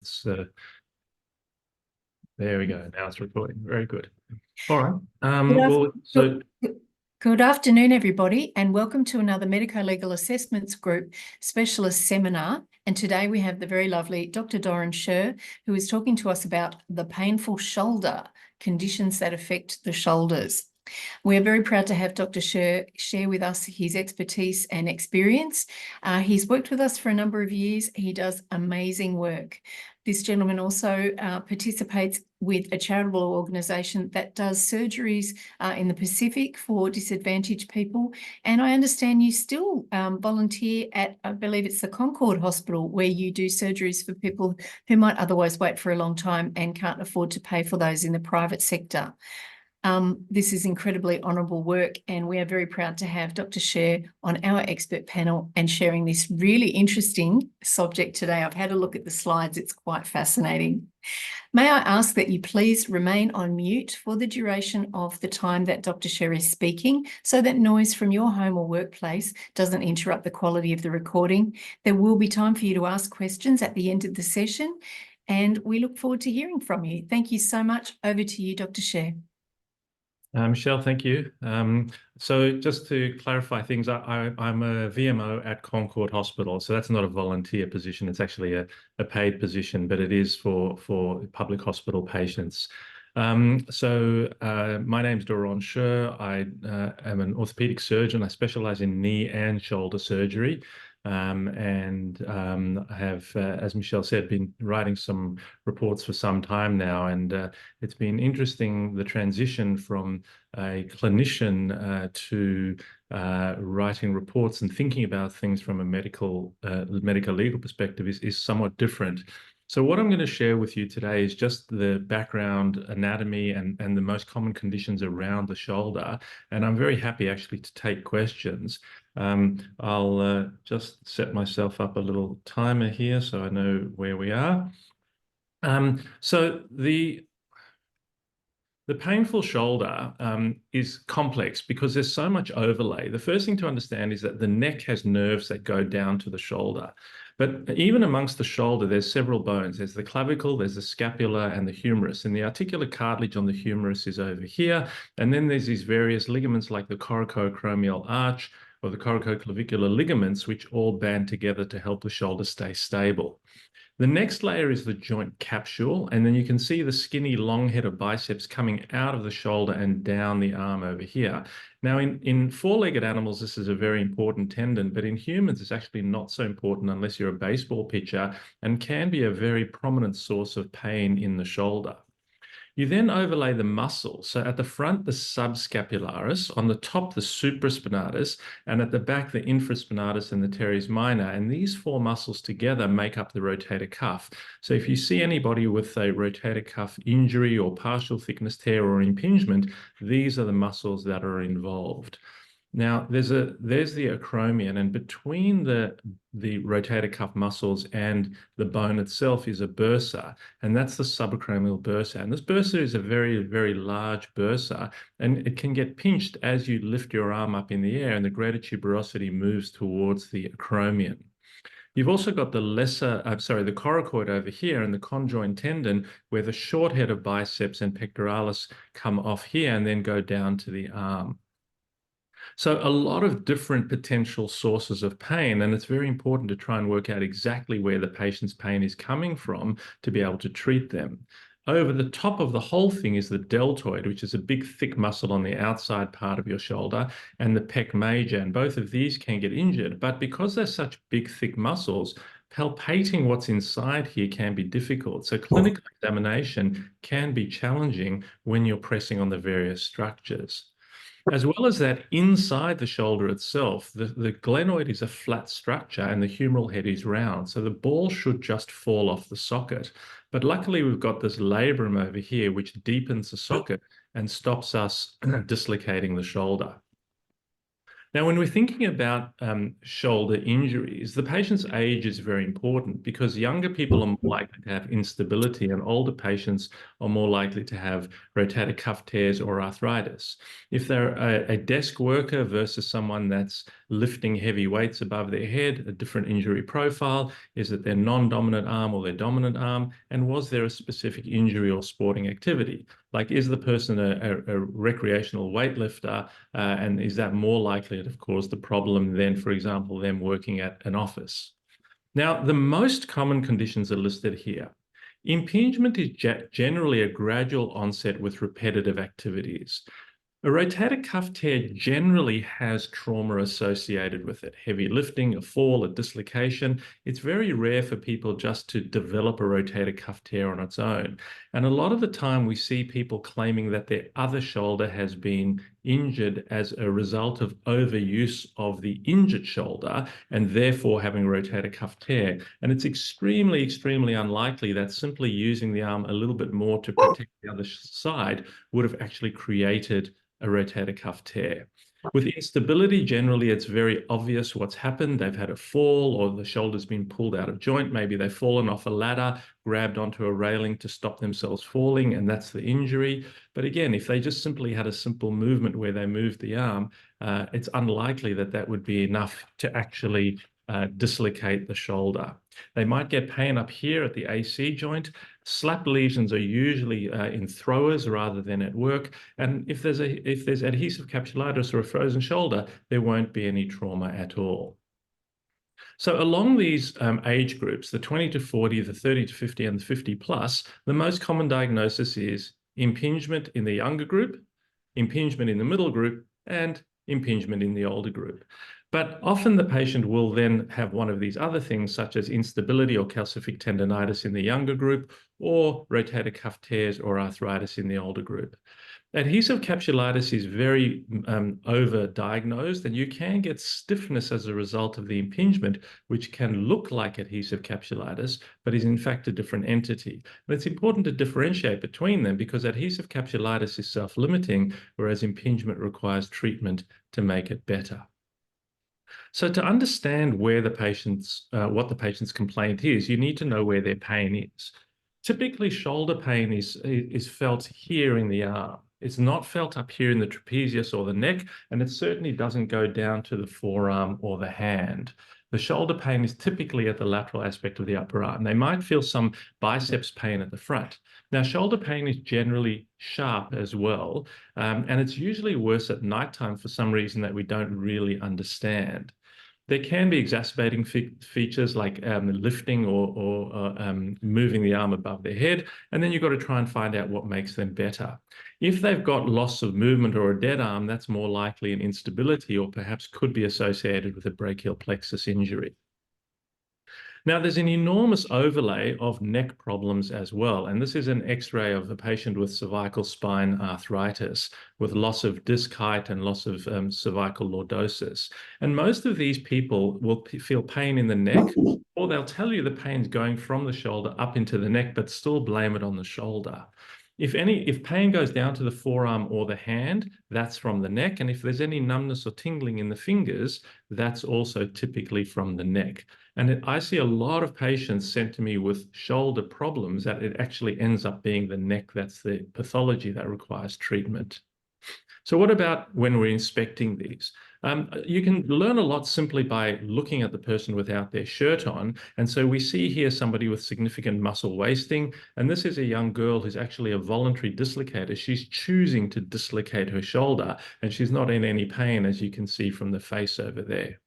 So there we go. Now it's recording. Very good. All right. Good afternoon, everybody, and welcome to another Medicolegal Assessments Group Specialist Seminar. And today we have the very lovely Dr. Doron Sher, who is talking to us about the painful shoulder, conditions that affect the shoulders. We are very proud to have Dr. Sher share with us his expertise and experience. He's worked with us for a number of years. He does amazing work. This gentleman also participates with a charitable organisation that does surgeries in the Pacific for disadvantaged people. And I understand you still volunteer at, I believe it's the Concord Hospital, where you do surgeries for people who might otherwise wait for a long time and can't afford to pay for those in the private sector. This is incredibly honourable work, and we are very proud to have Dr. Sher on our expert panel and sharing this really interesting subject today. I've had a look at the slides. It's quite fascinating. May I ask that you please remain on mute for the duration of the time that Dr. Sher is speaking, so that noise from your home or workplace doesn't interrupt the quality of the recording. There will be time for you to ask questions at the end of the session, and we look forward to hearing from you. Thank you so much. Over to you, Dr. Sher. Michelle, thank you. So just to clarify things, I'm a VMO at Concord Hospital. So that's not a volunteer position. It's actually a paid position, but it is for public hospital patients. My name's Doron Sher. I am an orthopaedic surgeon. I specialize in knee and shoulder surgery. I have, as Michelle said, been writing some reports for some time now, and it's been interesting, the transition from a clinician to writing reports and thinking about things from a medical legal perspective is somewhat different. So what I'm going to share with you today is just the background anatomy and the most common conditions around the shoulder. And I'm very happy actually to take questions. I'll just set myself up a little timer here so I know where we are. So the painful shoulder is complex because there's so much overlay. The first thing to understand is that the neck has nerves that go down to the shoulder. But even amongst the shoulder, there's several bones. There's the clavicle, there's the scapula, and the humerus. And the articular cartilage on the humerus is over here. And then there's these various ligaments like the coracoacromial arch or the coracoclavicular ligaments, which all band together to help the shoulder stay stable. The next layer is the joint capsule, and then you can see the skinny long head of biceps coming out of the shoulder and down the arm over here. Now, in four-legged animals, this is a very important tendon, but in humans, it's actually not so important unless you're a baseball pitcher and can be a very prominent source of pain in the shoulder. You then overlay the muscles. So at the front, the subscapularis, on the top, the supraspinatus, and at the back, the infraspinatus and the teres minor. And these four muscles together make up the rotator cuff. So if you see anybody with a rotator cuff injury or partial thickness tear or impingement, these are the muscles that are involved. Now, there's the acromion, and between the rotator cuff muscles and the bone itself is a bursa, and that's the subacromial bursa. And this bursa is a very, very large bursa, and it can get pinched as you lift your arm up in the air, and the greater tuberosity moves towards the acromion. You've also got the the coracoid over here and the conjoint tendon, where the short head of biceps and pectoralis come off here and then go down to the arm. So a lot of different potential sources of pain, and it's very important to try and work out exactly where the patient's pain is coming from to be able to treat them. Over the top of the whole thing is the deltoid, which is a big, thick muscle on the outside part of your shoulder, and the pec major, and both of these can get injured. But because they're such big, thick muscles, palpating what's inside here can be difficult. So clinical examination can be challenging when you're pressing on the various structures. As well as that, inside the shoulder itself, the glenoid is a flat structure and the humeral head is round. So the ball should just fall off the socket. But luckily, we've got this labrum over here, which deepens the socket and stops us dislocating the shoulder. Now, when we're thinking about shoulder injuries, the patient's age is very important because younger people are more likely to have instability and older patients are more likely to have rotator cuff tears or arthritis. If they're a desk worker versus someone that's lifting heavy weights above their head, a different injury profile. Is it their non-dominant arm or their dominant arm? And was there a specific injury or sporting activity? Like, is the person a recreational weightlifter? And is that more likely to have caused the problem than, for example, them working at an office? Now, the most common conditions are listed here. Impingement is generally a gradual onset with repetitive activities. A rotator cuff tear generally has trauma associated with it. Heavy lifting, a fall, a dislocation. It's very rare for people just to develop a rotator cuff tear on its own. And a lot of the time we see people claiming that their other shoulder has been injured as a result of overuse of the injured shoulder and therefore having a rotator cuff tear. And it's extremely, extremely unlikely that simply using the arm a little bit more to protect the other side would have actually created a rotator cuff tear. With instability, generally, it's very obvious what's happened. They've had a fall or the shoulder's been pulled out of joint. Maybe they've fallen off a ladder, grabbed onto a railing to stop themselves falling, and that's the injury. But again, if they just simply had a simple movement where they moved the arm, it's unlikely that that would be enough to actually dislocate the shoulder. They might get pain up here at the AC joint. Slap lesions are usually in throwers rather than at work. And if there's adhesive capsulitis or a frozen shoulder, there won't be any trauma at all. So along these age groups, the 20 to 40, the 30 to 50, and the 50 plus, the most common diagnosis is impingement in the younger group, impingement in the middle group, and impingement in the older group. But often the patient will then have one of these other things, such as instability or calcific tendonitis in the younger group, or rotator cuff tears or arthritis in the older group. Adhesive capsulitis is very over-diagnosed, and you can get stiffness as a result of the impingement, which can look like adhesive capsulitis, but is in fact a different entity. And it's important to differentiate between them because adhesive capsulitis is self-limiting, whereas impingement requires treatment to make it better. So to understand where the patient's, what the patient's complaint is, you need to know where their pain is. Typically, shoulder pain is felt here in the arm. It's not felt up here in the trapezius or the neck, and it certainly doesn't go down to the forearm or the hand. The shoulder pain is typically at the lateral aspect of the upper arm. They might feel some biceps pain at the front. Now, shoulder pain is generally sharp as well, and it's usually worse at nighttime for some reason that we don't really understand. There can be exacerbating features like lifting or moving the arm above their head, and then you've got to try and find out what makes them better. If they've got loss of movement or a dead arm, that's more likely an instability or perhaps could be associated with a brachial plexus injury. Now, there's an enormous overlay of neck problems as well, and this is an X-ray of a patient with cervical spine arthritis, with loss of disc height and loss of cervical lordosis. And most of these people will feel pain in the neck, or they'll tell you the pain's going from the shoulder up into the neck, but still blame it on the shoulder. If pain goes down to the forearm or the hand, that's from the neck. And if there's any numbness or tingling in the fingers, that's also typically from the neck. And I see a lot of patients sent to me with shoulder problems that it actually ends up being the neck that's the pathology that requires treatment. So what about when we're inspecting these? You can learn a lot simply by looking at the person without their shirt on. And so we see here somebody with significant muscle wasting. And this is a young girl who's actually a voluntary dislocator. She's choosing to dislocate her shoulder, and she's not in any pain, as you can see from the face over there.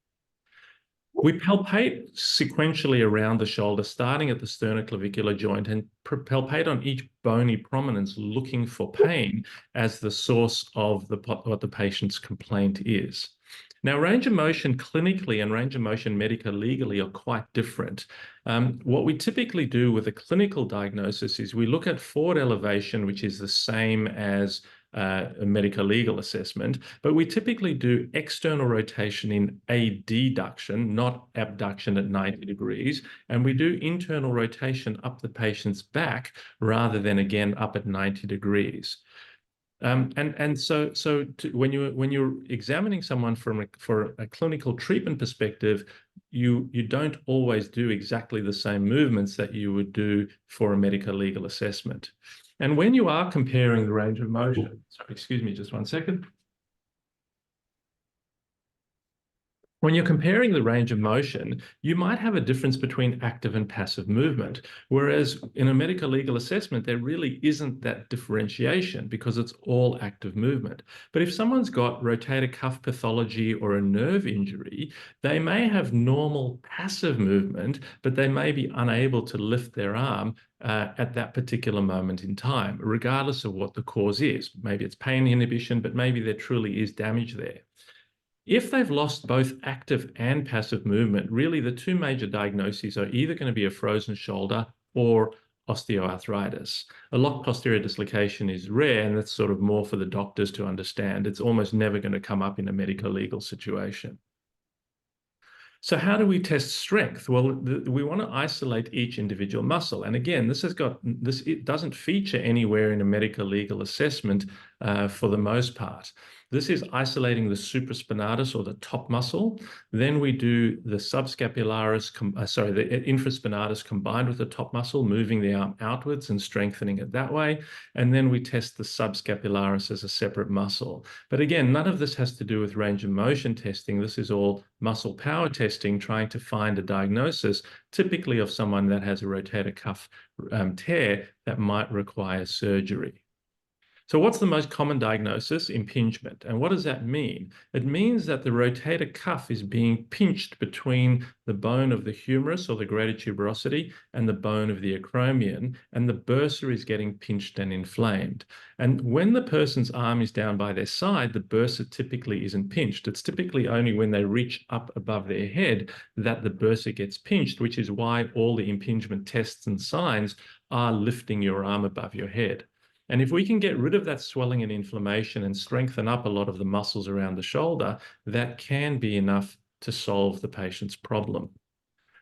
We palpate sequentially around the shoulder, starting at the sternoclavicular joint, and palpate on each bony prominence, looking for pain as the source of what the patient's complaint is. Now, range of motion clinically and range of motion medico-legally are quite different. What we typically do with a clinical diagnosis is we look at forward elevation, which is the same as a medico-legal assessment, but we typically do external rotation in adduction, not abduction at 90 degrees, and we do internal rotation up the patient's back rather than, again, up at 90 degrees. When you're examining someone for a clinical treatment perspective, you don't always do exactly the same movements that you would do for a medical legal assessment. And when you are comparing the range of motion, sorry, excuse me, just one second. When you're comparing the range of motion, you might have a difference between active and passive movement, whereas in a medical legal assessment, there really isn't that differentiation because it's all active movement. But if someone's got rotator cuff pathology or a nerve injury, they may have normal passive movement, but they may be unable to lift their arm at that particular moment in time, regardless of what the cause is. Maybe it's pain inhibition, but maybe there truly is damage there. If they've lost both active and passive movement, really the two major diagnoses are either going to be a frozen shoulder or osteoarthritis. A locked posterior dislocation is rare, and that's sort of more for the doctors to understand. It's almost never going to come up in a medical legal situation. So how do we test strength? Well, we want to isolate each individual muscle. And again, it doesn't feature anywhere in a medical legal assessment for the most part. This is isolating the supraspinatus or the top muscle. Then we do the subscapularis, the infraspinatus combined with the top muscle, moving the arm outwards and strengthening it that way. And then we test the subscapularis as a separate muscle. But again, none of this has to do with range of motion testing. This is all muscle power testing, trying to find a diagnosis, typically of someone that has a rotator cuff tear that might require surgery. So what's the most common diagnosis? Impingement. And what does that mean? It means that the rotator cuff is being pinched between the bone of the humerus or the greater tuberosity and the bone of the acromion, and the bursa is getting pinched and inflamed. And when the person's arm is down by their side, the bursa typically isn't pinched. It's typically only when they reach up above their head that the bursa gets pinched, which is why all the impingement tests and signs are lifting your arm above your head. And if we can get rid of that swelling and inflammation and strengthen up a lot of the muscles around the shoulder, that can be enough to solve the patient's problem.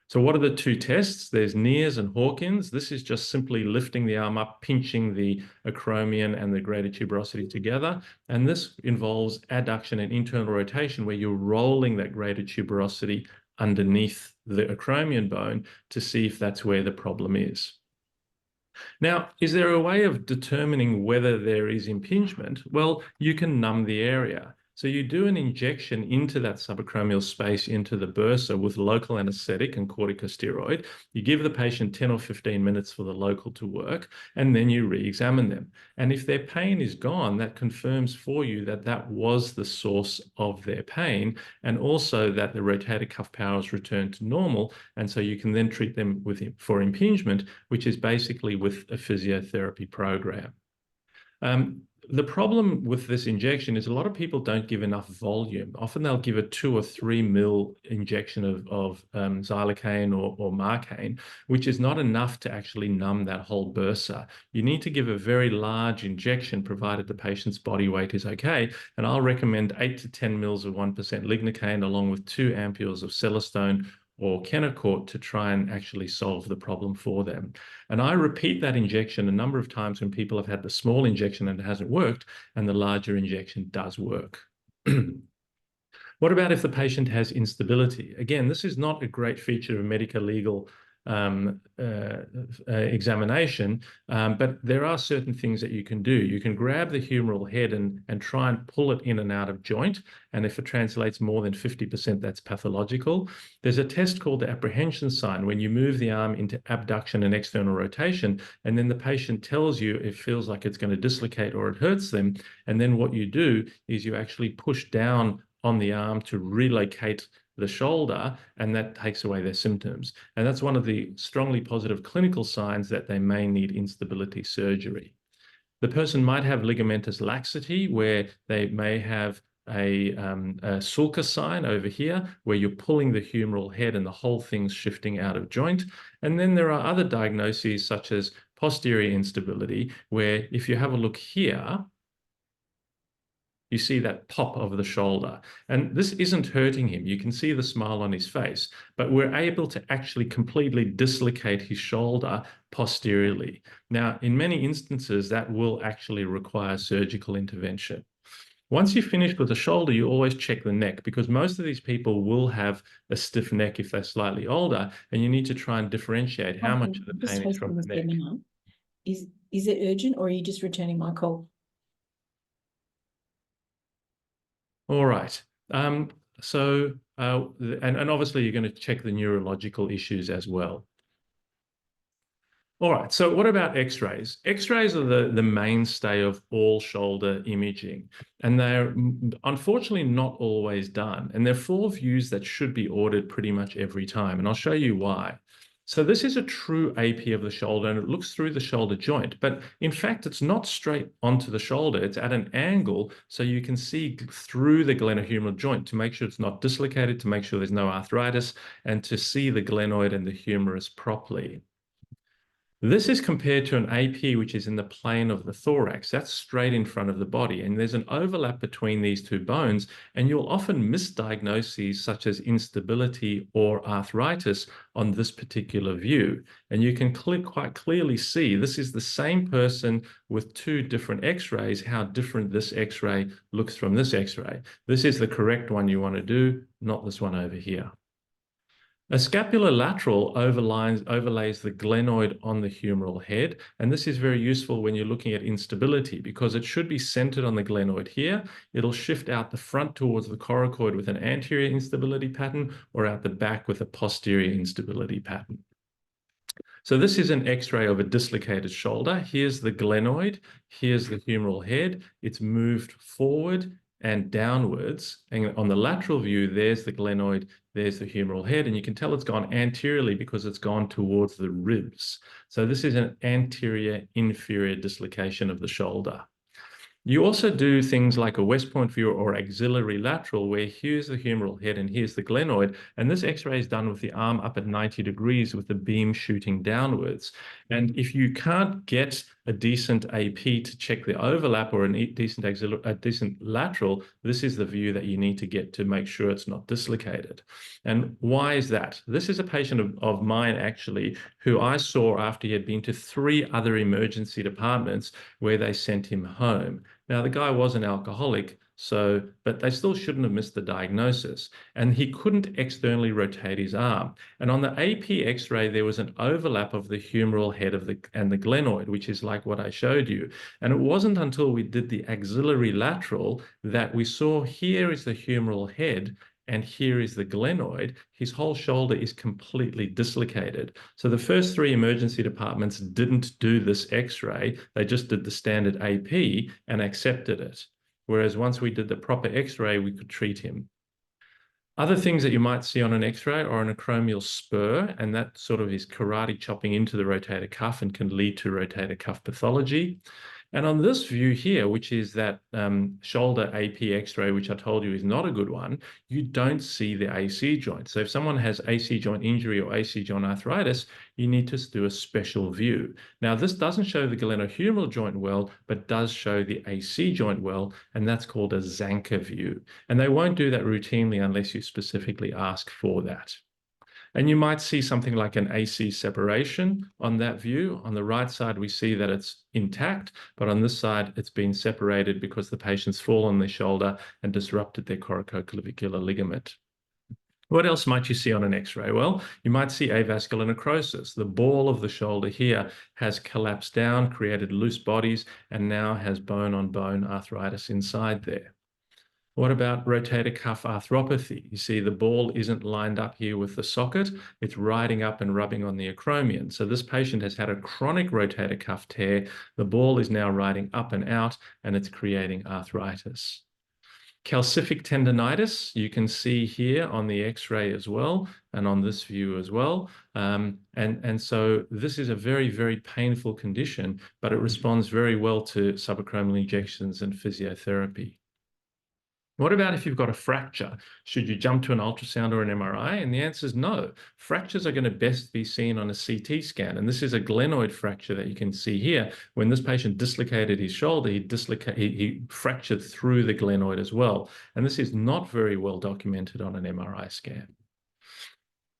So what are the two tests? There's Neers and Hawkins. This is just simply lifting the arm up, pinching the acromion and the greater tuberosity together. And this involves adduction and internal rotation, where you're rolling that greater tuberosity underneath the acromion bone to see if that's where the problem is. Now, is there a way of determining whether there is impingement? Well, you can numb the area. So you do an injection into that subacromial space, into the bursa, with local anesthetic and corticosteroid. You give the patient 10 or 15 minutes for the local to work, and then you re-examine them. And if their pain is gone, that confirms for you that that was the source of their pain, and also that the rotator cuff power has returned to normal. And so you can then treat them for impingement, which is basically with a physiotherapy program. The problem with this injection is a lot of people don't give enough volume. Often they'll give a 2 or 3 mil injection of xylocaine or marcaine, which is not enough to actually numb that whole bursa. You need to give a very large injection, provided the patient's body weight is okay. And I'll recommend 8 to 10 mils of 1% lignocaine along with 2 ampules of celestone or Kenacort to try and actually solve the problem for them. And I repeat that injection a number of times when people have had the small injection and it hasn't worked, and the larger injection does work. What about if the patient has instability? Again, this is not a great feature of medical legal examination, but there are certain things that you can do. You can grab the humeral head and try and pull it in and out of joint. And if it translates more than 50%, that's pathological. There's a test called the apprehension sign, when you move the arm into abduction and external rotation, and then the patient tells you it feels like it's going to dislocate or it hurts them. And then what you do is you actually push down on the arm to relocate the shoulder, and that takes away their symptoms. And that's one of the strongly positive clinical signs that they may need instability surgery. The person might have ligamentous laxity, where they may have a sulcus sign over here, where you're pulling the humeral head and the whole thing's shifting out of joint. And then there are other diagnoses such as posterior instability, where if you have a look here, you see that pop of the shoulder. And this isn't hurting him. You can see the smile on his face, but we're able to actually completely dislocate his shoulder posteriorly. Now, in many instances, that will actually require surgical intervention. Once you finish with the shoulder, you always check the neck, because most of these people will have a stiff neck if they're slightly older, and you need to try and differentiate how much of the pain is from the neck. Is it urgent, or are you just returning my call? All right. And obviously you're going to check the neurological issues as well. All right, so what about X-rays? X-rays are the mainstay of all shoulder imaging, and they're unfortunately not always done. And there are 4 views that should be ordered pretty much every time, and I'll show you why. So this is a true AP of the shoulder, and it looks through the shoulder joint, but in fact, it's not straight onto the shoulder. It's at an angle, so you can see through the glenohumeral joint to make sure it's not dislocated, to make sure there's no arthritis, and to see the glenoid and the humerus properly. This is compared to an AP, which is in the plane of the thorax. That's straight in front of the body. And there's an overlap between these 2 bones, and you'll often miss diagnoses such as instability or arthritis on this particular view. And you can quite clearly see this is the same person with 2 different X-rays, how different this X-ray looks from this X-ray. This is the correct one you want to do, not this one over here. A scapular lateral overlays the glenoid on the humeral head, and this is very useful when you're looking at instability, because it should be centered on the glenoid here. It'll shift out the front towards the coracoid with an anterior instability pattern, or out the back with a posterior instability pattern. So this is an X-ray of a dislocated shoulder. Here's the glenoid, here's the humeral head. It's moved forward and downwards. And on the lateral view, there's the glenoid, there's the humeral head, and you can tell it's gone anteriorly because it's gone towards the ribs. So this is an anterior inferior dislocation of the shoulder. You also do things like a West Point view or axillary lateral, where here's the humeral head and here's the glenoid, and this X-ray is done with the arm up at 90 degrees with the beam shooting downwards. And if you can't get a decent AP to check the overlap, or a decent lateral, this is the view that you need to get to make sure it's not dislocated. And why is that? This is a patient of mine, actually, who I saw after he had been to 3 other emergency departments where they sent him home. Now, the guy was an alcoholic, but they still shouldn't have missed the diagnosis. And he couldn't externally rotate his arm. And on the AP X-ray, there was an overlap of the humeral head and the glenoid, which is like what I showed you. And it wasn't until we did the axillary lateral that we saw here is the humeral head, and here is the glenoid. His whole shoulder is completely dislocated. So the first 3 emergency departments didn't do this X-ray. They just did the standard AP and accepted it. Whereas once we did the proper X-ray, we could treat him. Other things that you might see on an X-ray are an acromial spur, and that sort of is karate chopping into the rotator cuff and can lead to rotator cuff pathology. And on this view here, which is that shoulder AP X-ray, which I told you is not a good one, you don't see the AC joint. So if someone has AC joint injury or AC joint arthritis, you need to do a special view. Now, this doesn't show the glenohumeral joint well, but does show the AC joint well, and that's called a Zanker view. And they won't do that routinely unless you specifically ask for that. And you might see something like an AC separation on that view. On the right side, we see that it's intact, but on this side, it's been separated because the patient's fallen on their shoulder and disrupted their coracoclavicular ligament. What else might you see on an X-ray? Well, you might see avascular necrosis. The ball of the shoulder here has collapsed down, created loose bodies, and now has bone-on-bone arthritis inside there. What about rotator cuff arthropathy? You see the ball isn't lined up here with the socket. It's riding up and rubbing on the acromion. So this patient has had a chronic rotator cuff tear. The ball is now riding up and out, and it's creating arthritis. Calcific tendonitis, you can see here on the X-ray as well, and on this view as well. And so this is a very, very painful condition, but it responds very well to subacromial injections and physiotherapy. What about if you've got a fracture? Should you jump to an ultrasound or an MRI? And the answer is no. Fractures are going to best be seen on a CT scan. And this is a glenoid fracture that you can see here. When this patient dislocated his shoulder, he fractured through the glenoid as well. And this is not very well documented on an MRI scan.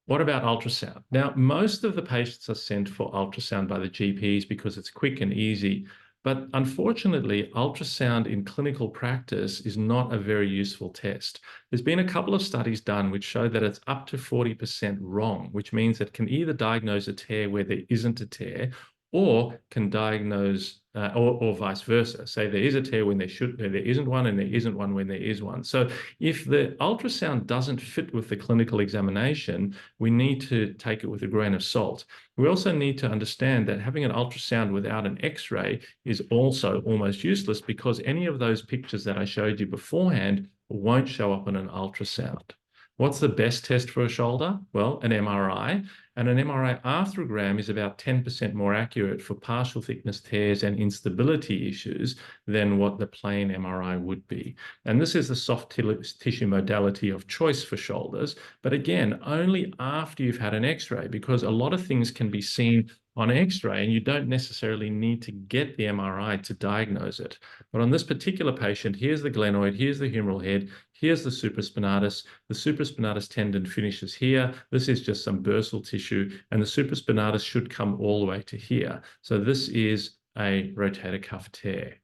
What about ultrasound? Now, most of the patients are sent for ultrasound by the GPs because it's quick and easy. But unfortunately, ultrasound in clinical practice is not a very useful test. There's been a couple of studies done which show that it's up to 40% wrong, which means it can either diagnose a tear where there isn't a tear, or can diagnose, or vice versa. Say there is a tear when there isn't one, and there isn't one when there is one. So if the ultrasound doesn't fit with the clinical examination, we need to take it with a grain of salt. We also need to understand that having an ultrasound without an X-ray is also almost useless, because any of those pictures that I showed you beforehand won't show up on an ultrasound. What's the best test for a shoulder? Well, an MRI. And an MRI arthrogram is about 10% more accurate for partial thickness tears and instability issues than what the plain MRI would be. And this is the soft tissue modality of choice for shoulders, but again, only after you've had an X-ray, because a lot of things can be seen on X-ray, and you don't necessarily need to get the MRI to diagnose it. But on this particular patient, here's the glenoid, here's the humeral head, here's the supraspinatus. The supraspinatus tendon finishes here. This is just some bursal tissue, and the supraspinatus should come all the way to here. So this is a rotator cuff tear.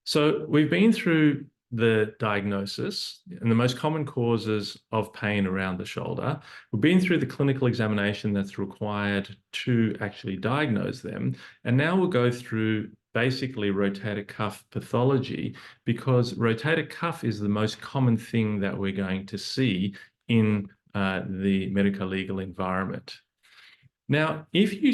So we've been through the diagnosis and the most common causes of pain around the shoulder. We've been through the clinical examination that's required to actually diagnose them. And now we'll go through basically rotator cuff pathology, because rotator cuff is the most common thing that we're going to see in the medico-legal environment. Now, if you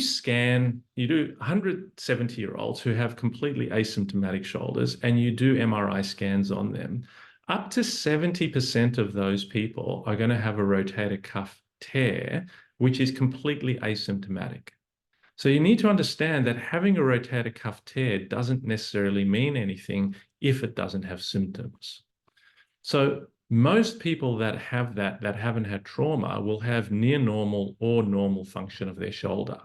do 170-year-olds who have completely asymptomatic shoulders, and you do MRI scans on them, up to 70% of those people are going to have a rotator cuff tear, which is completely asymptomatic. So you need to understand that having a rotator cuff tear doesn't necessarily mean anything if it doesn't have symptoms. So most people that have that haven't had trauma will have near normal or normal function of their shoulder.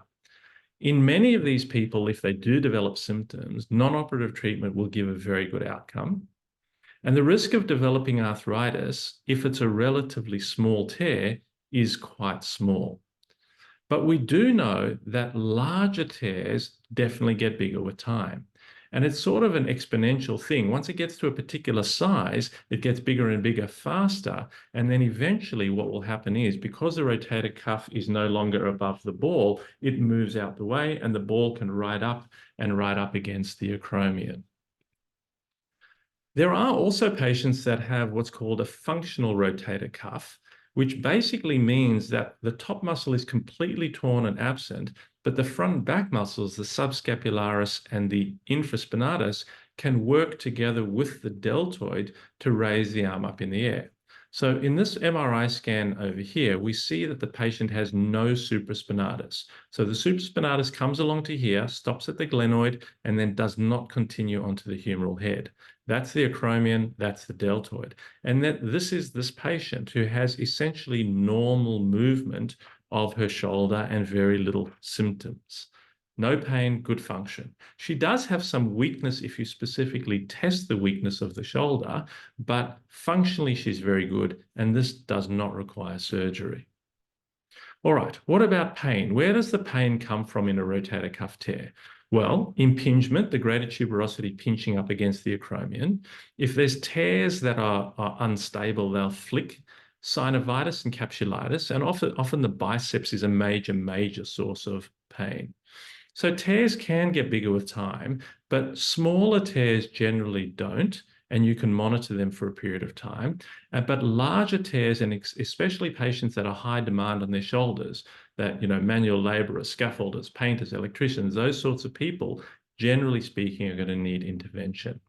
In many of these people, if they do develop symptoms, non-operative treatment will give a very good outcome. And the risk of developing arthritis, if it's a relatively small tear, is quite small. But we do know that larger tears definitely get bigger with time. And it's sort of an exponential thing. Once it gets to a particular size, it gets bigger and bigger faster. And then eventually what will happen is, because the rotator cuff is no longer above the ball, it moves out the way, and the ball can ride up against the acromion. There are also patients that have what's called a functional rotator cuff, which basically means that the top muscle is completely torn and absent, but the front and back muscles, the subscapularis and the infraspinatus, can work together with the deltoid to raise the arm up in the air. So in this MRI scan over here, we see that the patient has no supraspinatus. So the supraspinatus comes along to here, stops at the glenoid, and then does not continue onto the humeral head. That's the acromion, that's the deltoid. And that this is this patient who has essentially normal movement of her shoulder and very little symptoms. No pain, good function. She does have some weakness if you specifically test the weakness of the shoulder, but functionally she's very good, and this does not require surgery. All right, what about pain? Where does the pain come from in a rotator cuff tear? Well, impingement, the greater tuberosity pinching up against the acromion. If there's tears that are unstable, they'll flick. Synovitis and capsulitis, and often the biceps is a major source of pain. So tears can get bigger with time, but smaller tears generally don't, and you can monitor them for a period of time. But larger tears, and especially patients that are high demand on their shoulders, that, manual laborers, scaffolders, painters, electricians, those sorts of people, generally speaking, are going to need intervention.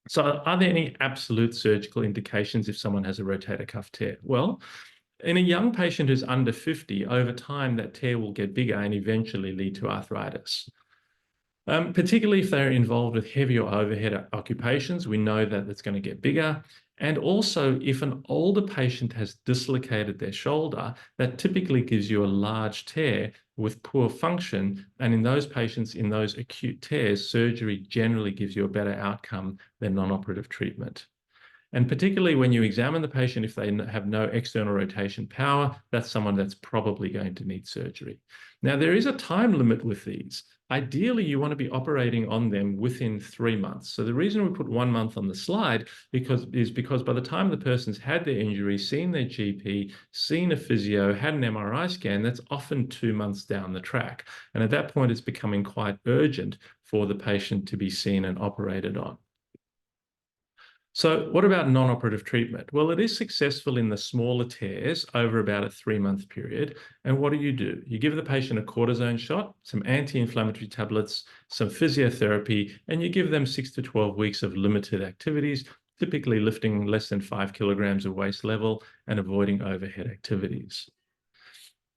So are there any absolute surgical indications if someone has a rotator cuff tear? Well, in a young patient who's under 50, over time, that tear will get bigger and eventually lead to arthritis. Particularly if they're involved with heavy or overhead occupations, we know that it's going to get bigger. And also, if an older patient has dislocated their shoulder, that typically gives you a large tear with poor function. And in those patients, in those acute tears, surgery generally gives you a better outcome than non-operative treatment. And particularly when you examine the patient, if they have no external rotation power, that's someone that's probably going to need surgery. Now, there is a time limit with these. Ideally, you want to be operating on them within 3 months. So the reason we put 1 month on the slide is because by the time the person's had their injury, seen their GP, seen a physio, had an MRI scan, that's often 2 months down the track. And at that point, it's becoming quite urgent for the patient to be seen and operated on. So what about non-operative treatment? Well, it is successful in the smaller tears over about a 3-month period. And what do? You give the patient a cortisone shot, some anti-inflammatory tablets, some physiotherapy, and you give them 6 to 12 weeks of limited activities, typically lifting less than 5 kilograms of waist level and avoiding overhead activities.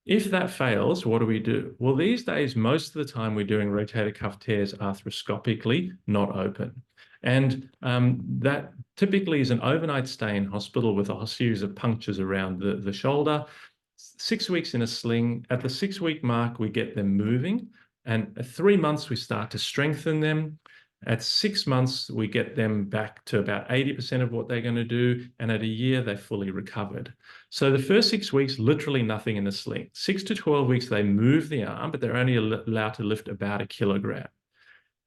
If that fails, what do? Well, these days, most of the time we're doing rotator cuff tears arthroscopically, not open. And that typically is an overnight stay in hospital with a series of punctures around the shoulder, 6 weeks in a sling. At the 6-week mark, we get them moving. And at 3 months, we start to strengthen them. At 6 months, we get them back to about 80% of what they're going to do. And at a year, they're fully recovered. So the first 6 weeks, literally nothing in a sling. 6 to 12 weeks, they move the arm, but they're only allowed to lift about 1 kilogram.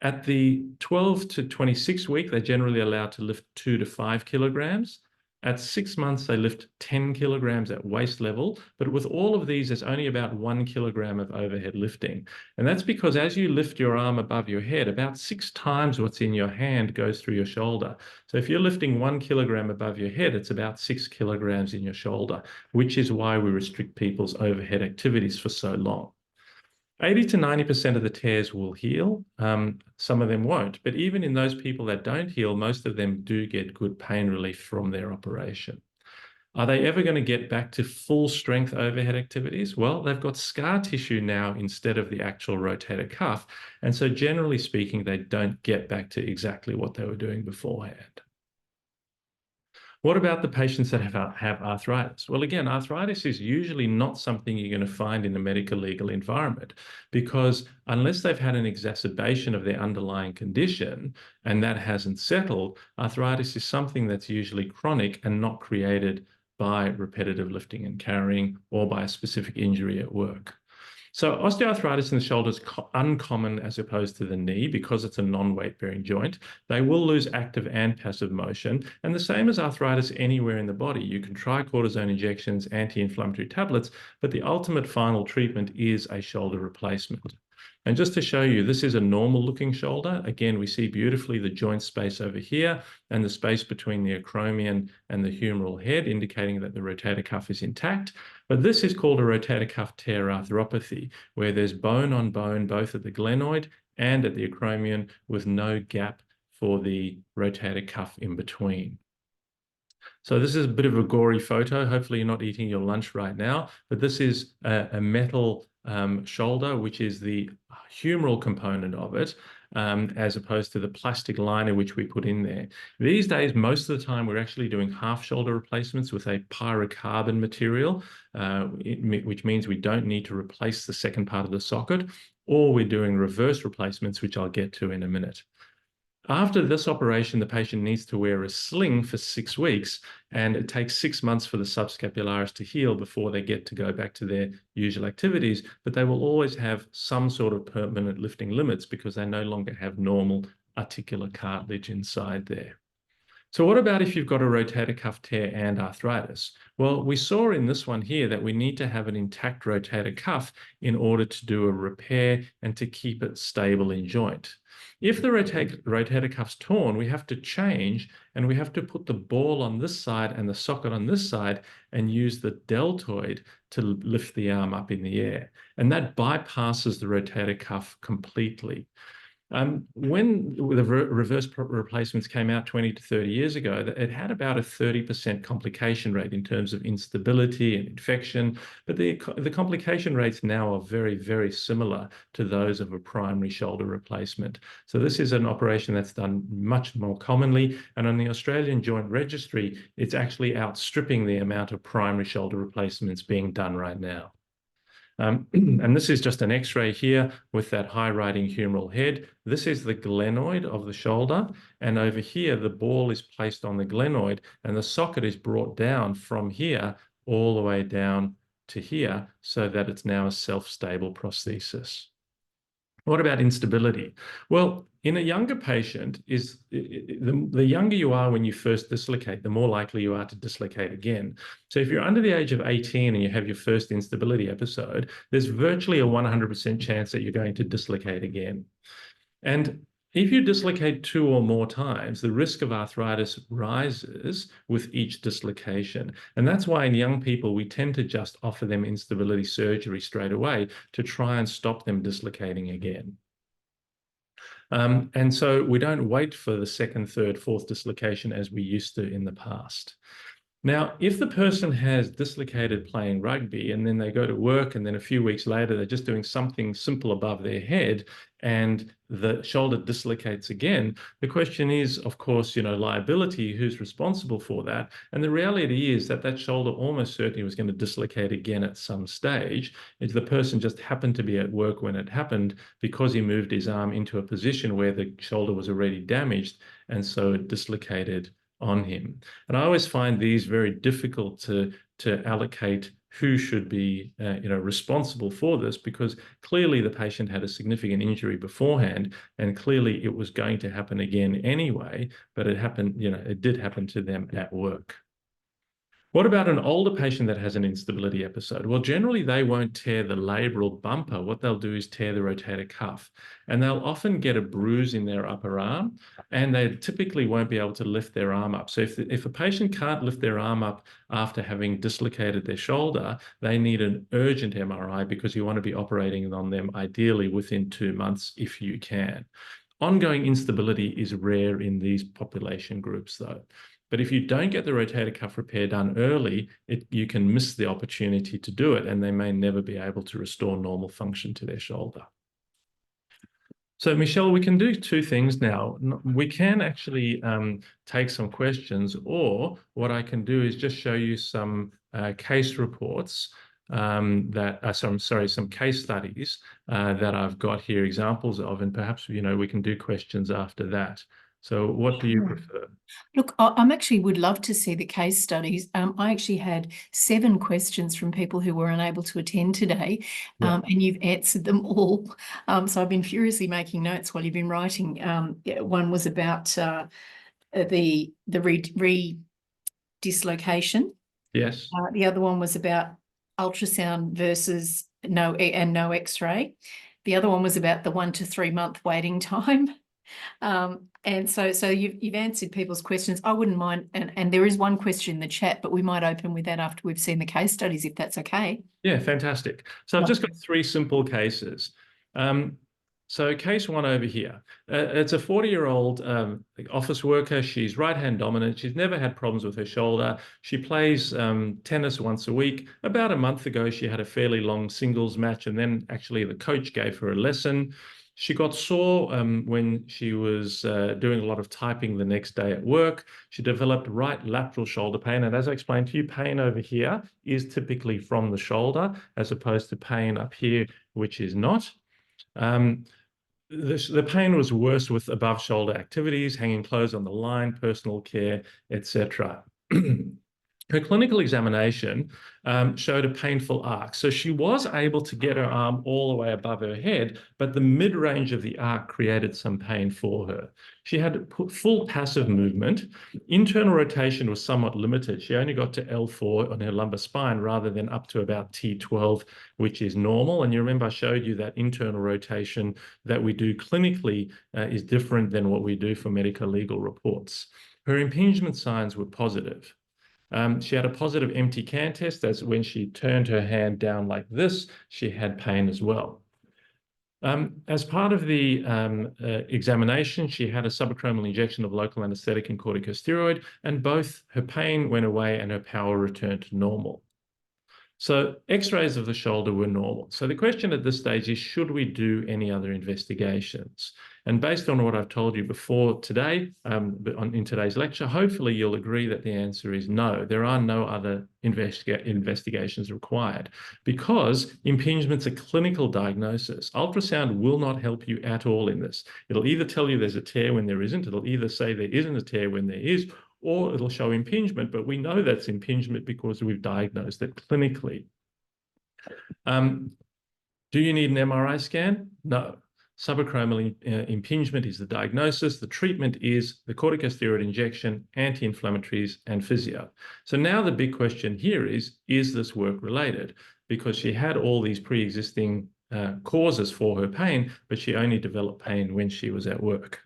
At the 12 to 26 week, they're generally allowed to lift 2 to 5 kilograms. At 6 months, they lift 10 kilograms at waist level. But with all of these, there's only about 1 kilogram of overhead lifting. And that's because as you lift your arm above your head, about 6 times what's in your hand goes through your shoulder. So if you're lifting 1 kilogram above your head, it's about 6 kilograms in your shoulder, which is why we restrict people's overhead activities for so long. 80 to 90% of the tears will heal. Some of them won't. But even in those people that don't heal, most of them do get good pain relief from their operation. Are they ever going to get back to full strength overhead activities? Well, they've got scar tissue now instead of the actual rotator cuff. And so generally speaking, they don't get back to exactly what they were doing beforehand. What about the patients that have arthritis? Well, again, arthritis is usually not something you're going to find in a medical legal environment because unless they've had an exacerbation of their underlying condition and that hasn't settled, arthritis is something that's usually chronic and not created by repetitive lifting and carrying or by a specific injury at work. So osteoarthritis in the shoulder is uncommon as opposed to the knee because it's a non-weight bearing joint. They will lose active and passive motion. And the same as arthritis anywhere in the body. You can try cortisone injections, anti-inflammatory tablets, but the ultimate final treatment is a shoulder replacement. And just to show you, this is a normal looking shoulder. Again, we see beautifully the joint space over here and the space between the acromion and the humeral head, indicating that the rotator cuff is intact. But this is called a rotator cuff tear arthropathy, where there's bone on bone, both at the glenoid and at the acromion, with no gap for the rotator cuff in between. So this is a bit of a gory photo. Hopefully you're not eating your lunch right now, but this is a metal shoulder, which is the humeral component of it, as opposed to the plastic liner which we put in there. These days, most of the time, we're actually doing half shoulder replacements with a pyrocarbon material, which means we don't need to replace the second part of the socket, or we're doing reverse replacements, which I'll get to in a minute. After this operation, the patient needs to wear a sling for 6 weeks, and it takes 6 months for the subscapularis to heal before they get to go back to their usual activities, but they will always have some sort of permanent lifting limits because they no longer have normal articular cartilage inside there. So what about if you've got a rotator cuff tear and arthritis? Well, we saw in this one here that we need to have an intact rotator cuff in order to do a repair and to keep it stable in joint. If the rotator cuff's torn, we have to change and we have to put the ball on this side and the socket on this side and use the deltoid to lift the arm up in the air. And that bypasses the rotator cuff completely. When the reverse replacements came out 20 to 30 years ago, it had about a 30% complication rate in terms of instability and infection, but the complication rates now are very, very similar to those of a primary shoulder replacement. So this is an operation that's done much more commonly, and on the Australian Joint Registry, it's actually outstripping the amount of primary shoulder replacements being done right now. And this is just an X-ray here with that high-riding humeral head. This is the glenoid of the shoulder. And over here, the ball is placed on the glenoid and the socket is brought down from here all the way down to here so that it's now a self-stable prosthesis. What about instability? Well, in a younger patient, the younger you are when you first dislocate, the more likely you are to dislocate again. So if you're under the age of 18 and you have your first instability episode, there's virtually a 100% chance that you're going to dislocate again. And if you dislocate 2 or more times, the risk of arthritis rises with each dislocation. And that's why in young people, we tend to just offer them instability surgery straight away to try and stop them dislocating again. And so we don't wait for the 2nd, 3rd, 4th dislocation as we used to in the past. Now, if the person has dislocated playing rugby and then they go to work and then a few weeks later, they're just doing something simple above their head and the shoulder dislocates again, the question is, of course, liability, who's responsible for that? And the reality is that that shoulder almost certainly was going to dislocate again at some stage. If the person just happened to be at work when it happened because he moved his arm into a position where the shoulder was already damaged, and so it dislocated on him. And I always find these very difficult to allocate who should be responsible for this, because clearly the patient had a significant injury beforehand and clearly it was going to happen again anyway, but it happened, it did happen to them at work. What about an older patient that has an instability episode? Well, generally they won't tear the labral bumper. What they'll do is tear the rotator cuff, and they'll often get a bruise in their upper arm, and they typically won't be able to lift their arm up. So if a patient can't lift their arm up after having dislocated their shoulder, they need an urgent MRI because you want to be operating on them ideally within 2 months if you can. Ongoing instability is rare in these population groups though. But if you don't get the rotator cuff repair done early, you can miss the opportunity to do it, and they may never be able to restore normal function to their shoulder. So, Michelle, we can do 2 things now. We can actually take some questions, or what I can do is just show you some case reports some case studies that I've got here examples of, and perhaps, we can do questions after that. So what do you prefer? Look, I actually would love to see the case studies. I actually had 7 questions from people who were unable to attend today, and you've answered them all. So I've been furiously making notes while you've been writing. One was about the dislocation. Yes. The other one was about ultrasound versus no X-ray. The other one was about the 1 to 3 month waiting time. And so you've answered people's questions. I wouldn't mind, and there is one question in the chat, but we might open with that after we've seen the case studies, if that's okay. Yeah, fantastic. So I've just got 3 simple cases. So case 1 over here, it's a 40-year-old office worker. She's right-hand dominant. She's never had problems with her shoulder. She plays tennis once a week. About a month ago, she had a fairly long singles match, and then actually the coach gave her a lesson. She got sore when she was doing a lot of typing the next day at work. She developed right lateral shoulder pain. And as I explained to you, pain over here is typically from the shoulder as opposed to pain up here, which is not. The pain was worse with above shoulder activities, hanging clothes on the line, personal care, etc. Her clinical examination showed a painful arc. So she was able to get her arm all the way above her head, but the mid-range of the arc created some pain for her. She had full passive movement. Internal rotation was somewhat limited. She only got to L4 on her lumbar spine rather than up to about T12, which is normal. And you remember I showed you that internal rotation that we do clinically is different than what we do for medico-legal reports. Her impingement signs were positive. She had a positive empty can test. That's when she turned her hand down like this, she had pain as well. As part of the examination, she had a subacromial injection of local anesthetic and corticosteroid, and both her pain went away and her power returned to normal. So X-rays of the shoulder were normal. So the question at this stage is, should we do any other investigations? And based on what I've told you before today, in today's lecture, hopefully you'll agree that the answer is no. There are no other investigations required because impingement's a clinical diagnosis. Ultrasound will not help you at all in this. It'll either tell you there's a tear when there isn't, it'll either say there isn't a tear when there is, or it'll show impingement, but we know that's impingement because we've diagnosed it clinically. Do you need an MRI scan? No. Subacromial impingement is the diagnosis. The treatment is the corticosteroid injection, anti-inflammatories, and physio. So now the big question here is this work-related? Because she had all these pre-existing causes for her pain, but she only developed pain when she was at work.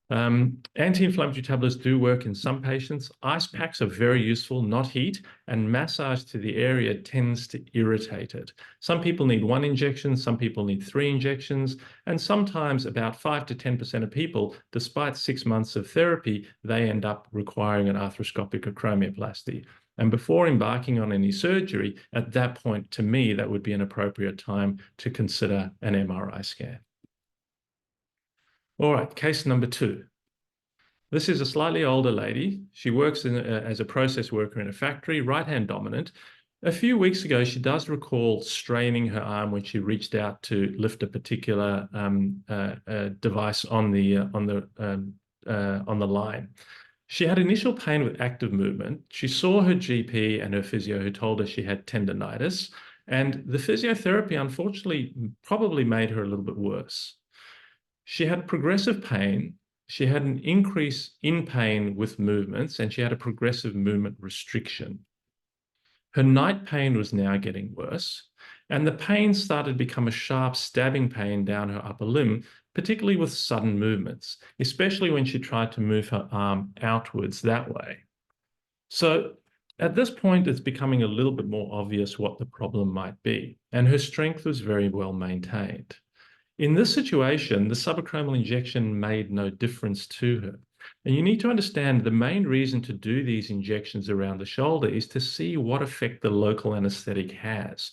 Anti-inflammatory tablets do work in some patients. Ice packs are very useful, not heat, and massage to the area tends to irritate it. Some people need 1 injection, some people need 3 injections, and sometimes about 5 to 10% of people, despite 6 months of therapy, they end up requiring an arthroscopic acromioplasty. And before embarking on any surgery, at that point, to me, that would be an appropriate time to consider an MRI scan. All right, case number 2. This is a slightly older lady. She works as a process worker in a factory, right-hand dominant. A few weeks ago, she does recall straining her arm when she reached out to lift a particular device on the line. She had initial pain with active movement. She saw her GP and her physio, who told her she had tendinitis, and the physiotherapy, unfortunately, probably made her a little bit worse. She had progressive pain, she had an increase in pain with movements, and she had a progressive movement restriction. Her night pain was now getting worse, and the pain started to become a sharp stabbing pain down her upper limb, particularly with sudden movements, especially when she tried to move her arm outwards that way. So at this point, it's becoming a little bit more obvious what the problem might be, and her strength was very well maintained. In this situation, the subacromial injection made no difference to her. And you need to understand the main reason to do these injections around the shoulder is to see what effect the local anesthetic has.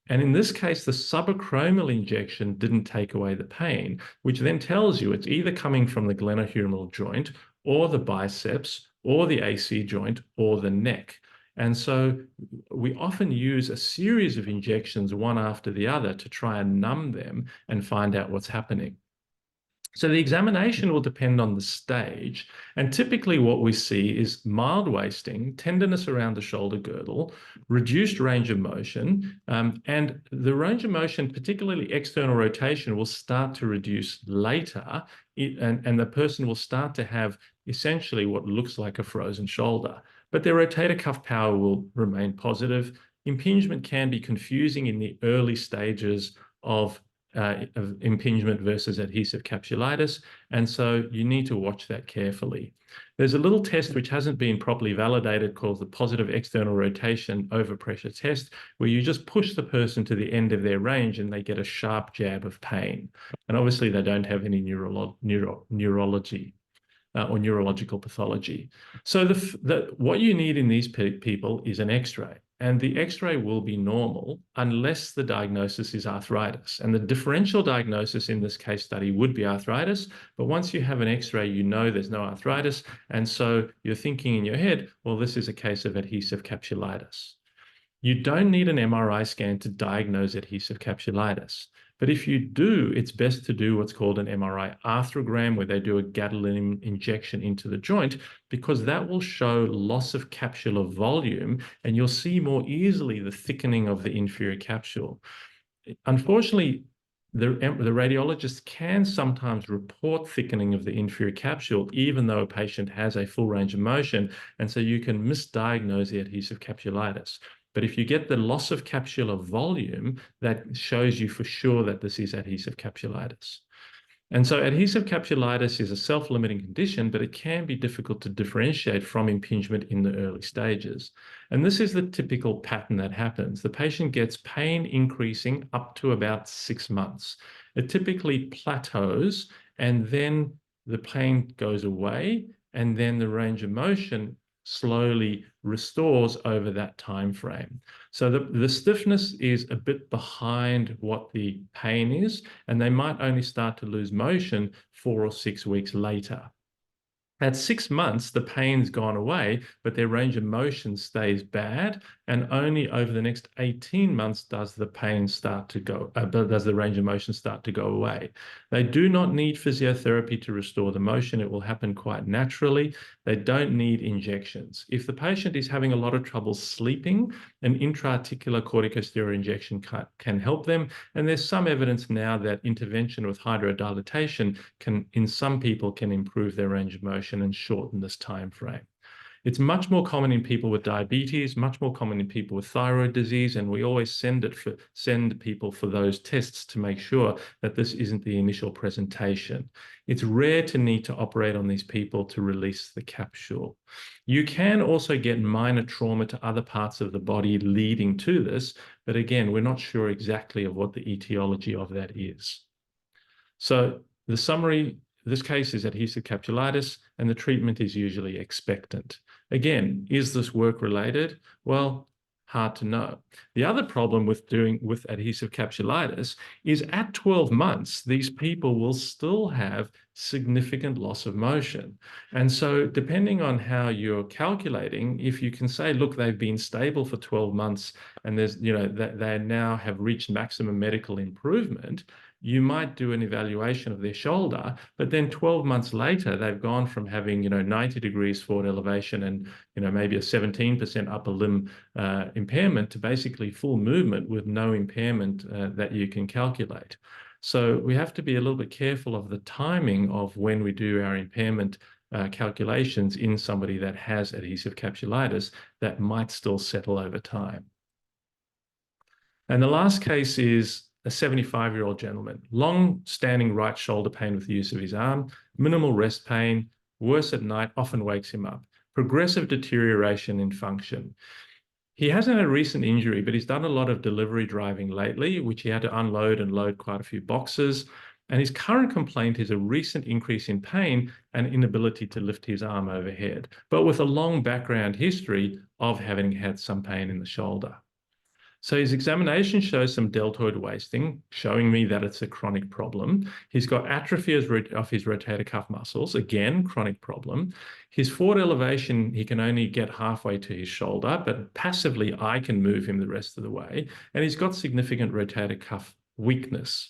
And in this case, the subacromial injection didn't take away the pain, which then tells you it's either coming from the glenohumeral joint or the biceps or the AC joint or the neck. And so we often use a series of injections, one after the other, to try and numb them and find out what's happening. So the examination will depend on the stage. And typically what we see is mild wasting, tenderness around the shoulder girdle, reduced range of motion, and the range of motion, particularly external rotation, will start to reduce later, and the person will start to have essentially what looks like a frozen shoulder. But their rotator cuff power will remain positive. Impingement can be confusing in the early stages of impingement versus adhesive capsulitis, and so you need to watch that carefully. There's a little test which hasn't been properly validated called the positive external rotation overpressure test, where you just push the person to the end of their range and they get a sharp jab of pain. And obviously they don't have any neurology or neurological pathology. So what you need in these people is an X-ray. And the X-ray will be normal unless the diagnosis is arthritis. And the differential diagnosis in this case study would be arthritis. But once you have an X-ray, you know there's no arthritis. And so you're thinking in your head, well, this is a case of adhesive capsulitis. You don't need an MRI scan to diagnose adhesive capsulitis. But if you do, it's best to do what's called an MRI arthrogram, where they do a gadolinium injection into the joint, because that will show loss of capsular volume, and you'll see more easily the thickening of the inferior capsule. Unfortunately, the radiologist can sometimes report thickening of the inferior capsule, even though a patient has a full range of motion, and so you can misdiagnose the adhesive capsulitis. But if you get the loss of capsular volume, that shows you for sure that this is adhesive capsulitis. And so adhesive capsulitis is a self-limiting condition, but it can be difficult to differentiate from impingement in the early stages. And this is the typical pattern that happens. The patient gets pain increasing up to about 6 months. It typically plateaus, and then the pain goes away, and then the range of motion slowly restores over that time frame. So the stiffness is a bit behind what the pain is, and they might only start to lose motion 4 or 6 weeks later. At 6 months, the pain's gone away, but their range of motion stays bad, and only over the next 18 months does the pain start to go, does the range of motion start to go away. They do not need physiotherapy to restore the motion. It will happen quite naturally. They don't need injections. If the patient is having a lot of trouble sleeping, an intra-articular corticosteroid injection can help them, and there's some evidence now that intervention with hydrodilatation can, in some people, can improve their range of motion and shorten this time frame. It's much more common in people with diabetes, much more common in people with thyroid disease, and we always send people for those tests to make sure that this isn't the initial presentation. It's rare to need to operate on these people to release the capsule. You can also get minor trauma to other parts of the body leading to this, but again, we're not sure exactly of what the etiology of that is. So the summary, this case is adhesive capsulitis, and the treatment is usually expectant. Again, is this work-related? Well, hard to know. The other problem with adhesive capsulitis is at 12 months, these people will still have significant loss of motion. And so depending on how you're calculating, if you can say, look, they've been stable for 12 months and there's, that they now have reached maximum medical improvement, you might do an evaluation of their shoulder, but then 12 months later, they've gone from having, 90 degrees forward elevation and, maybe a 17% upper limb impairment to basically full movement with no impairment that you can calculate. So we have to be a little bit careful of the timing of when we do our impairment calculations in somebody that has adhesive capsulitis that might still settle over time. And the last case is a 75-year-old gentleman, long-standing right shoulder pain with the use of his arm, minimal rest pain, worse at night, often wakes him up, progressive deterioration in function. He hasn't had a recent injury, but he's done a lot of delivery driving lately, which he had to unload and load quite a few boxes. And his current complaint is a recent increase in pain and inability to lift his arm overhead, but with a long background history of having had some pain in the shoulder. So his examination shows some deltoid wasting, showing me that it's a chronic problem. He's got atrophy of his rotator cuff muscles, again, chronic problem. His forward elevation, he can only get halfway to his shoulder, but passively I can move him the rest of the way. And he's got significant rotator cuff weakness.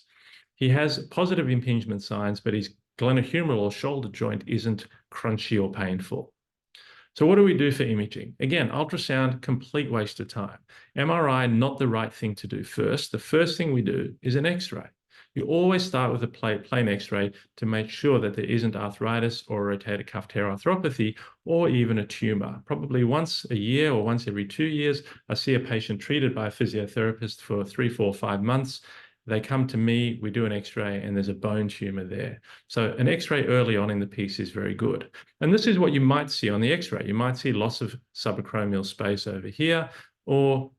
He has positive impingement signs, but his glenohumeral or shoulder joint isn't crunchy or painful. So what do we do for imaging? Again, ultrasound, complete waste of time. MRI, not the right thing to do first. The first thing we do is an X-ray. You always start with a plain X-ray to make sure that there isn't arthritis or rotator cuff tear arthropathy or even a tumor. Probably once a year or once every 2 years, I see a patient treated by a physiotherapist for 3, 4, 5 months. They come to me, we do an X-ray, and there's a bone tumor there. So an X-ray early on in the piece is very good. And this is what you might see on the X-ray. You might see loss of subacromial space over here, or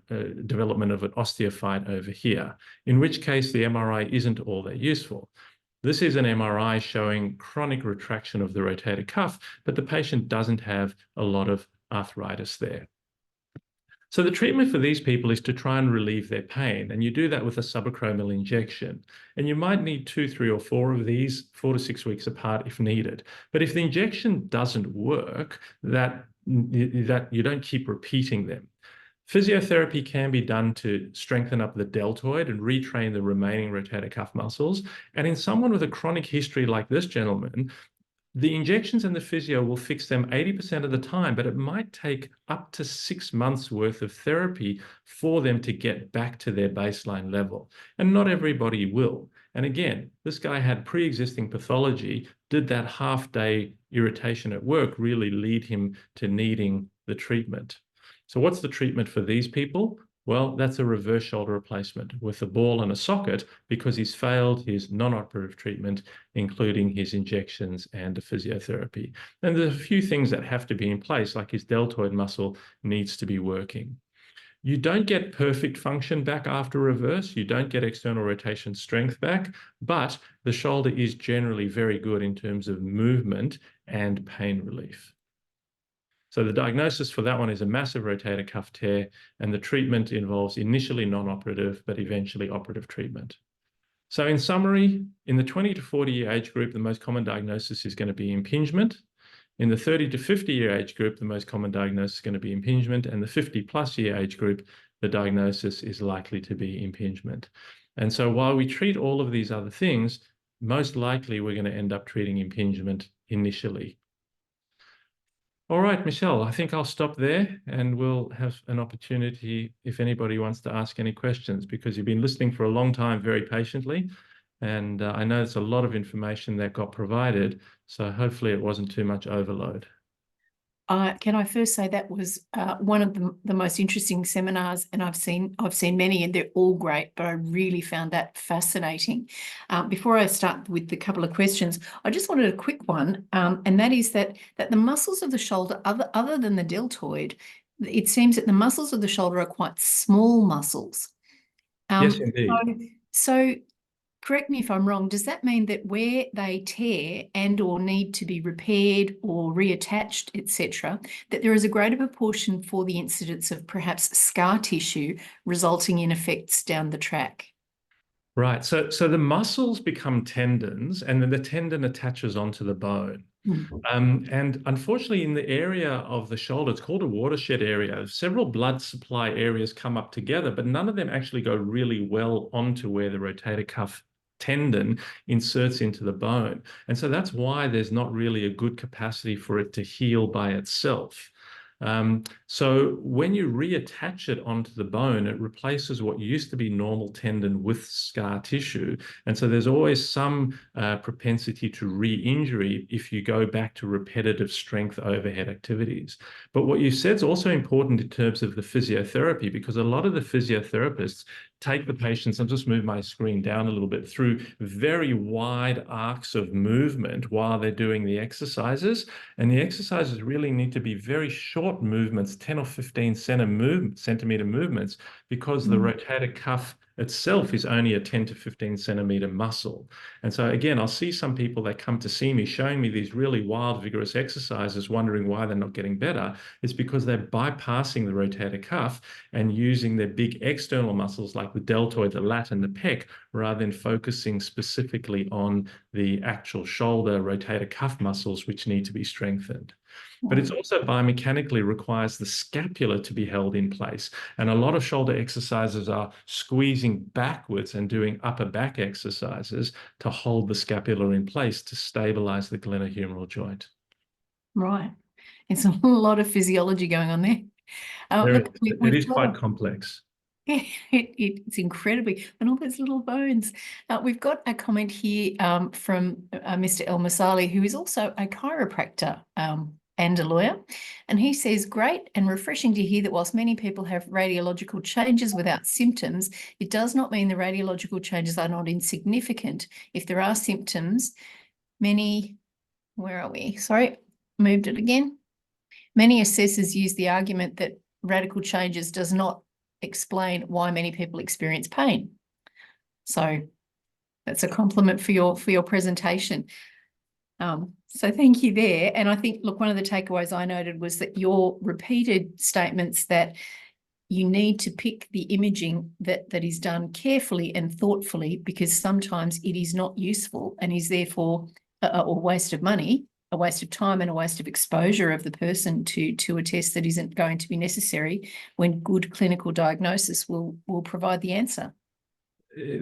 development of an osteophyte over here, in which case the MRI isn't all that useful. This is an MRI showing chronic retraction of the rotator cuff, but the patient doesn't have a lot of arthritis there. So the treatment for these people is to try and relieve their pain, and you do that with a subacromial injection. And you might need 2, 3, or 4 of these, 4 to 6 weeks apart if needed. But if the injection doesn't work, that you don't keep repeating them. Physiotherapy can be done to strengthen up the deltoid and retrain the remaining rotator cuff muscles. And in someone with a chronic history like this gentleman, the injections and the physio will fix them 80% of the time, but it might take up to 6 months worth of therapy for them to get back to their baseline level. And not everybody will. And again, this guy had pre-existing pathology. Did that half-day irritation at work really lead him to needing the treatment? So what's the treatment for these people? Well, that's a reverse shoulder replacement with a ball and a socket because he's failed his non-operative treatment, including his injections and the physiotherapy. And there's a few things that have to be in place, like his deltoid muscle needs to be working. You don't get perfect function back after reverse. You don't get external rotation strength back, but the shoulder is generally very good in terms of movement and pain relief. So the diagnosis for that one is a massive rotator cuff tear, and the treatment involves initially non-operative, but eventually operative treatment. So in summary, in the 20 to 40-year age group, the most common diagnosis is going to be impingement. In the 30 to 50-year age group, the most common diagnosis is going to be impingement, and the 50+ year age group, the diagnosis is likely to be impingement. And so while we treat all of these other things, most likely we're going to end up treating impingement initially. All right, Michelle, I think I'll stop there and we'll have an opportunity if anybody wants to ask any questions, because you've been listening for a long time very patiently. And I know it's a lot of information that got provided, so hopefully it wasn't too much overload. Can I first say that was one of the most interesting seminars, and I've seen many, and they're all great, but I really found that fascinating. Before I start with the couple of questions, I just wanted a quick one, and that is that the muscles of the shoulder, other than the deltoid, it seems that the muscles of the shoulder are quite small muscles. Yes, indeed. So correct me if I'm wrong, does that mean that where they tear and or need to be repaired or reattached, etc., that there is a greater proportion for the incidence of perhaps scar tissue resulting in effects down the track? Right. So the muscles become tendons, and then the tendon attaches onto the bone. And unfortunately, in the area of the shoulder, it's called a watershed area. Several blood supply areas come up together, but none of them actually go really well onto where the rotator cuff tendon inserts into the bone. And so that's why there's not really a good capacity for it to heal by itself. So when you reattach it onto the bone, it replaces what used to be normal tendon with scar tissue. And so there's always some propensity to re-injury if you go back to repetitive strength overhead activities. But what you said is also important in terms of the physiotherapy, because a lot of the physiotherapists take the patients, I'll just move my screen down a little bit, through very wide arcs of movement while they're doing the exercises. And the exercises really need to be very short movements, 10 or 15 centimeter movements, because the rotator cuff itself is only a 10 to 15 centimeter muscle. And so again, I'll see some people that come to see me showing me these really wild, vigorous exercises, wondering why they're not getting better. It's because they're bypassing the rotator cuff and using their big external muscles like the deltoid, the lat, and the pec, rather than focusing specifically on the actual shoulder rotator cuff muscles, which need to be strengthened. But it's also biomechanically requires the scapula to be held in place. And a lot of shoulder exercises are squeezing backwards and doing upper back exercises to hold the scapula in place to stabilize the glenohumeral joint. Right. It's a lot of physiology going on there. It is quite complex. It's incredibly, and all those little bones. We've got a comment here from Mr. El Masali, who is also a chiropractor and a lawyer. And he says, great and refreshing to hear that whilst many people have radiological changes without symptoms, it does not mean the radiological changes are not insignificant. If there are symptoms, where are we? Sorry, moved it again. Many assessors use the argument that radical changes does not explain why many people experience pain. So that's a compliment for your presentation. So thank you there. And I think, look, one of the takeaways I noted was that your repeated statements that you need to pick the imaging that is done carefully and thoughtfully, because sometimes it is not useful and is therefore a waste of money, a waste of time, and a waste of exposure of the person to a test that isn't going to be necessary when good clinical diagnosis will provide the answer.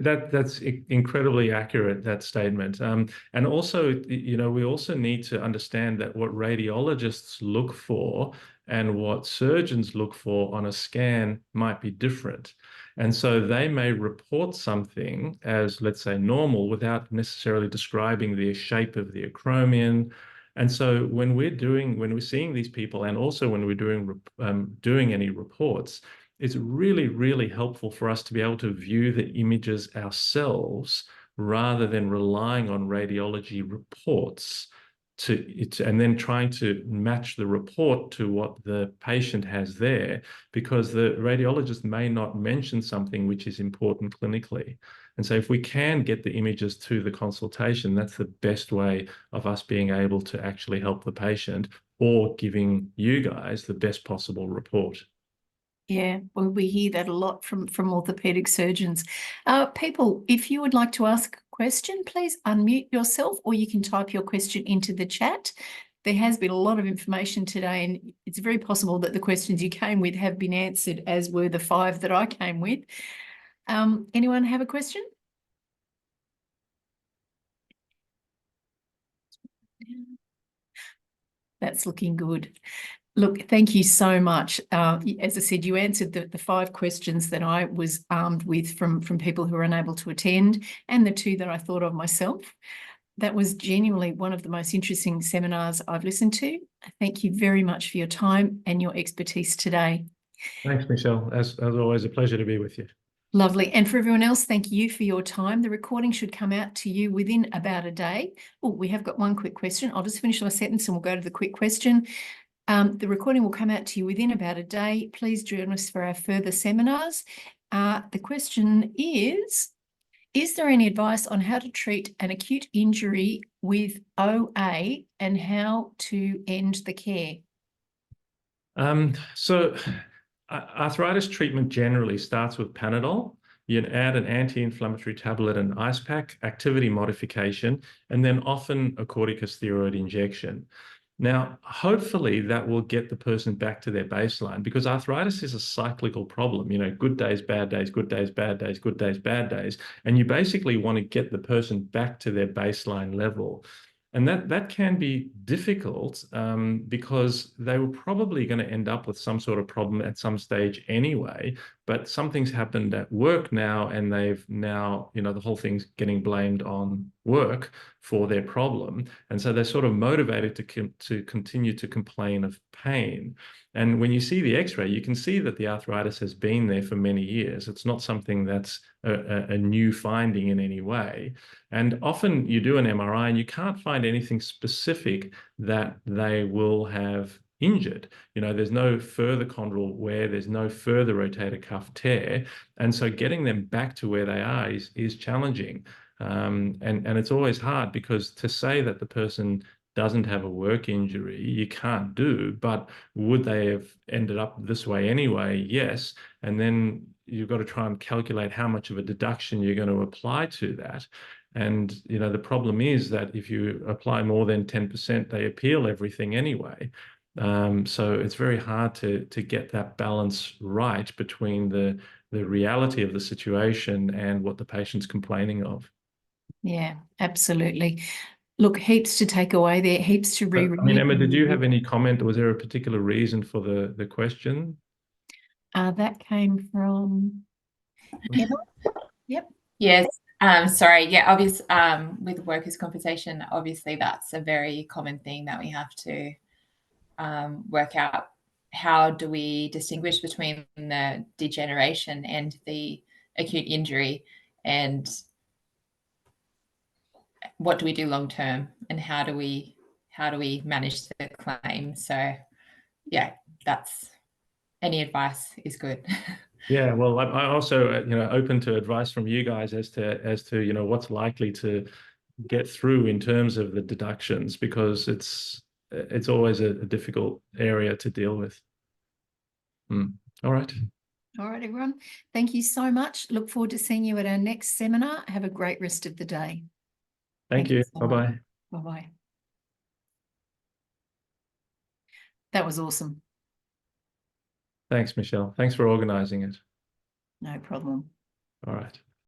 That's incredibly accurate, that statement. And also, we also need to understand that what radiologists look for and what surgeons look for on a scan might be different. And so they may report something as, let's say, normal without necessarily describing the shape of the acromion. And so when we're seeing these people, and also when we're doing any reports, it's really, really helpful for us to be able to view the images ourselves rather than relying on radiology reports and then trying to match the report to what the patient has there, because the radiologist may not mention something which is important clinically. And so if we can get the images to the consultation, that's the best way of us being able to actually help the patient or giving you guys the best possible report. Yeah, well, we hear that a lot from orthopaedic surgeons. People, if you would like to ask a question, please unmute yourself, or you can type your question into the chat. There has been a lot of information today, and it's very possible that the questions you came with have been answered, as were the 5 that I came with. Anyone have a question? That's looking good. Look, thank you so much. As I said, you answered the 5 questions that I was armed with from people who were unable to attend, and the 2 that I thought of myself. That was genuinely one of the most interesting seminars I've listened to. Thank you very much for your time and your expertise today. Thanks, Michelle. As always, a pleasure to be with you. Lovely. And for everyone else, thank you for your time. The recording should come out to you within about a day. Oh, we have got one quick question. I'll just finish my sentence and we'll go to the quick question. The recording will come out to you within about a day. Please join us for our further seminars. The question is there any advice on how to treat an acute injury with OA and how to end the care? So arthritis treatment generally starts with Panadol. You add an anti-inflammatory tablet and ice pack, activity modification, and then often a corticosteroid injection. Now, hopefully that will get the person back to their baseline, because arthritis is a cyclical problem. You know, good days, bad days, good days, bad days, good days, bad days. And you basically want to get the person back to their baseline level. And that can be difficult because they were probably going to end up with some sort of problem at some stage anyway, but something's happened at work now, and they've now, you know, the whole thing's getting blamed on work for their problem. And so they're sort of motivated to continue to complain of pain. And when you see the X-ray, you can see that the arthritis has been there for many years. It's not something that's a new finding in any way. And often you do an MRI and you can't find anything specific that they will have injured. You know, there's no further chondral wear, there's no further rotator cuff tear. And so getting them back to where they are is challenging. And it's always hard, because to say that the person doesn't have a work injury, you can't do, but would they have ended up this way anyway? Yes. And then you've got to try and calculate how much of a deduction you're going to apply to that. And, you know, the problem is that if you apply more than 10%, they appeal everything anyway. So it's very hard to get that balance right between the reality of the situation and what the patient's complaining of. Yeah, absolutely. Look, heaps to take away there, heaps to reread. I mean, Emma, did you have any comment? Was there a particular reason for the question? That came from Emma. Yep. Yes. Sorry. Yeah. Obviously, with workers' compensation, obviously that's a very common thing that we have to work out. How do we distinguish between the degeneration and the acute injury, and what do we do long term, and how do we manage the claim? So, yeah, that's any advice is good. Yeah, well, I also, you know, open to advice from you guys as to you know, what's likely to get through in terms of the deductions, because it's always a difficult area to deal with. All right. All right, everyone. Thank you so much. Look forward to seeing you at our next seminar. Have a great rest of the day. Thank you. Bye-bye. Bye-bye. That was awesome. Thanks, Michelle. Thanks for organizing it. No problem. All right.